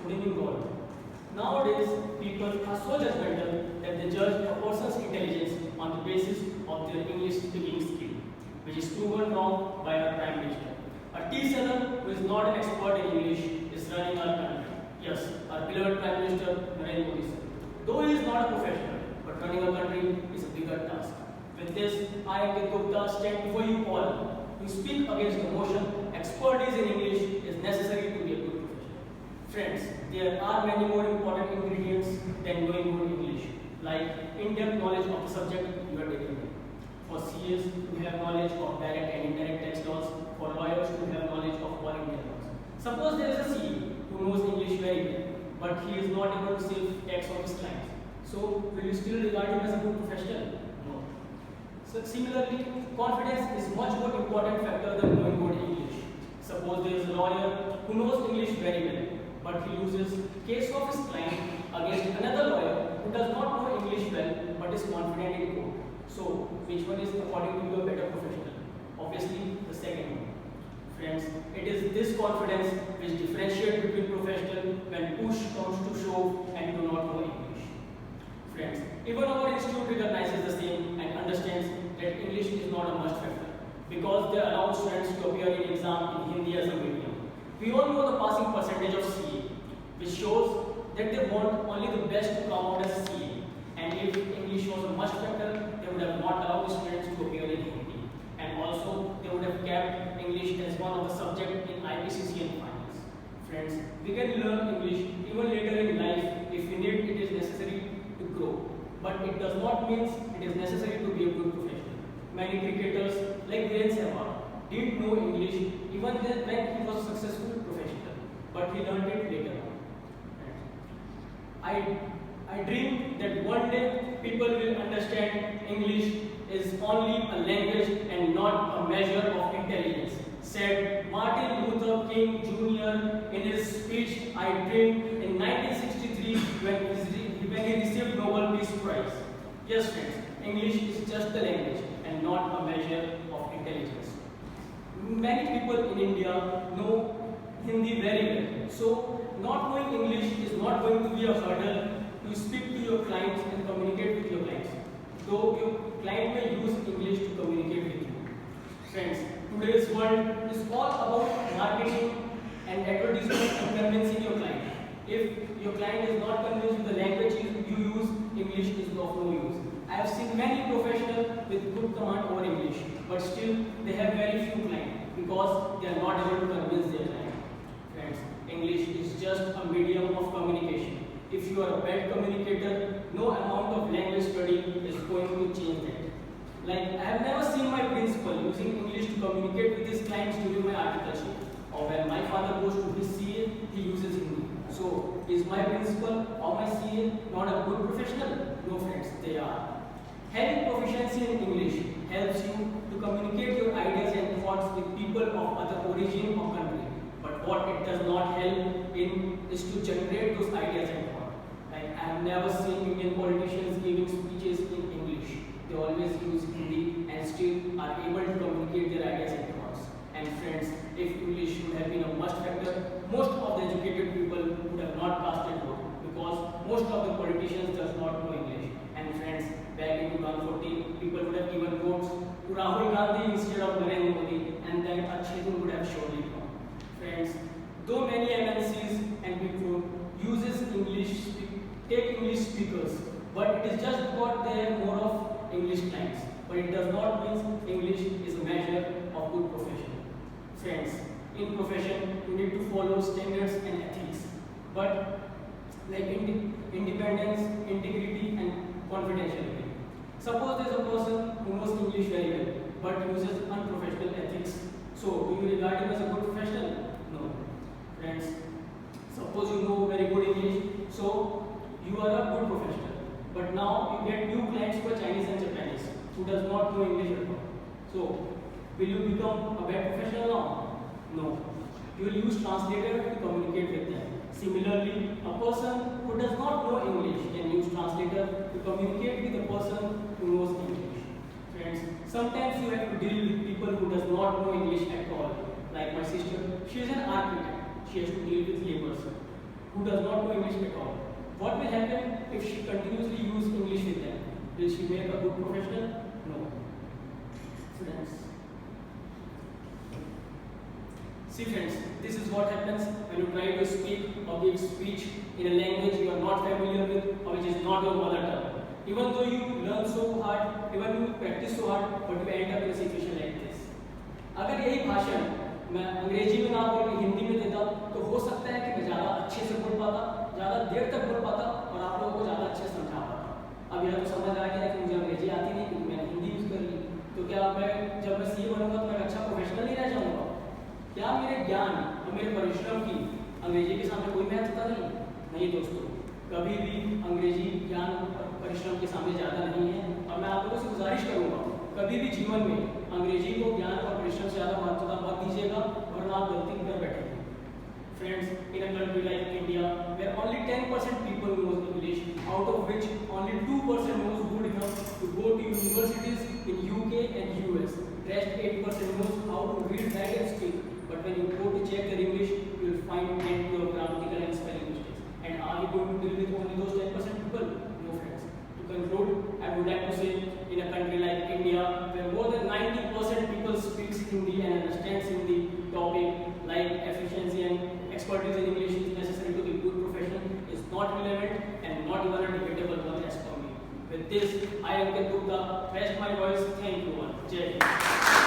Good evening, God. Nowadays, people are so judgmental that they judge a person's intelligence on the basis of their English speaking skill, which is proven wrong by our Prime Minister. A tea seller who is not an expert in English is running our country. Yes, our beloved Prime Minister Narendra Modi sir. Though he is not a professional, but running a country is a bigger task. With this, I, Ankit Gupta, stand before you all to speak against the motion expertise in English is necessary to be a good professional. Friends, there are many more important ingredients than knowing good English, like in-depth knowledge of the subject you are taking in. For CAs to have knowledge of direct and indirect tax laws, for lawyers to have knowledge of all Indian laws. Suppose there is a CA who knows English very well, but he is not able to save tax of his clients. So, will you still regard him as a good professional? No. So, similarly, confidence is much more important factor than knowing good English. Suppose there is a lawyer who knows English very well, but he loses case of his client against another lawyer who does not know English well but is confident in court. So, which one is according to you a better professional? Obviously, the second one. Friends, it is this confidence which differentiates between professional when push comes to shove and do not know English. Friends, even our institute recognizes the same and understands that English is not a must factor because they allow students to appear in exam in Hindi as a medium. We all know the passing percentage of CA, which shows that they want only the best to come out as CA. And if English was a must factor, they would have not allowed the students to appear in Hindi. And also, they would have kept English as one of the subjects in IPCC and finals. Friends, we can learn English even later in life if indeed it is necessary to grow. But it does not mean it is necessary to be a good professional. Many cricketers like Viren Sehwag didn't know English even when he was a successful professional, but he learned it later on. I dream that one day people will understand English is only a language and not a measure of intelligence, said Martin Luther King Jr. in his speech I dreamed in 1963 when he received Nobel Peace Prize. Yes friends, English is just a language and not a measure of intelligence. Many people in India know Hindi very well, so not knowing English is not going to be a hurdle to speak to your clients and communicate with your clients, though your client may use English to communicate with you. Friends, today's world is all about marketing and advertisement and convincing your client. If your client is not convinced with the language you use, English is of no use. I have seen many professionals with good command over English, but still they have very few clients because they are not able to convince their client. Friends, English is just a medium of communication. If you are a bad communicator, no amount of language study is going to change that. Like, I have never seen my principal using English to communicate with his clients during my articleship. Or when my father goes to his CA, he uses Hindi. So, is my principal or my CA not a good professional? No friends, they are. Having proficiency in English helps you to communicate your ideas and thoughts with people of other origin or country. But what it does not help in is to generate those ideas and thoughts. Like, I have never seen Indian politicians giving speeches in English. They always use Hindi and still are able to communicate their ideas and thoughts. And friends, if English should have been a must factor, most of the educated people would have not casted vote because most of the politicians does not know English. And friends, back in 2014, people would have given votes to Rahul Gandhi instead of Narendra Modi, and then Achhedun would have surely come. Friends, though many MNCs and Big Four uses take English speakers, but it is just because they have more of English clients. But it does not mean English is a measure of good profession. Friends, in profession, you need to follow standards and ethics, but like independence, integrity, and confidentiality. Suppose there is a person who knows English very well, but uses unprofessional ethics. So, do you regard him as a good professional? No. Friends, suppose you know very good English, so you are a good professional. But now you get new clients who are Chinese and Japanese, who does not know English at all. So, will you become a bad professional now? No. You will use translator to communicate with them. Similarly, a person who does not know English can use translator to communicate with a person who knows English. Friends, sometimes you have to deal with people who does not know English at all. Like my sister, she is an architect. She has to deal with laborers who does not know English at all. What will happen if she continuously use English with them? Will she make a good professional? No. Friends. See friends, this is what happens when you try to speak or give speech in a language you are not familiar with or which is not your mother tongue. Even though you learn so hard, even you practice so hard, but you end up in a situation like this. अगर यही भाषण मैं अंग्रेजी में ना बोल के हिंदी में देता तो हो सकता है कि मैं ज़्यादा अच्छे से बोल पाता, ज़्यादा देर तक बोल पाता और आप लोगों को ज़्यादा अच्छे से समझा पाता। अब यह तो समझ आ गया कि मुझे अंग्रेजी आती नहीं क्योंकि मैंने हिंदी यूज़ कर ली। तो क्या मैं जब मैं सीए बनूंगा तो मैं अच्छा प्रोफेशनल नहीं रह जाऊँगा? क्या मेरे ज्ञान और मेरे परिश्रम की अंग्रेजी के सामने कोई महत्वता नहीं? नहीं दोस्तों, कभी भी अंग्रेजी ज्ञान और परिश्रम के सामने ज़्यादा नहीं है। और मैं आप लोगों से गुजारिश करूँगा, कभी भी जीवन में अंग्रेजी को ज्ञान और परिश्रम से ज़्यादा महत्वता मत दीजिएगा वरना आप गलती कर बैठेंगे। Friends, in a country like India, where only 10% people knows English, out of which only 2% knows good enough to go to universities in UK and US. Rest 8% knows how to read, write and speak. But when you go to check their English, you will find plenty of grammatical and spelling mistakes. And are you going to deal with only those 10% people? No friends. To conclude, I would like to say, in a country like India, where more than 90% people speaks Hindi and understands Hindi, topic like efficiency and expertise in English is necessary to be a good professional is not relevant and not even a debatable one as per me. With this, I Ankit Gupta rest my voice. Thank you all. Jai Hind.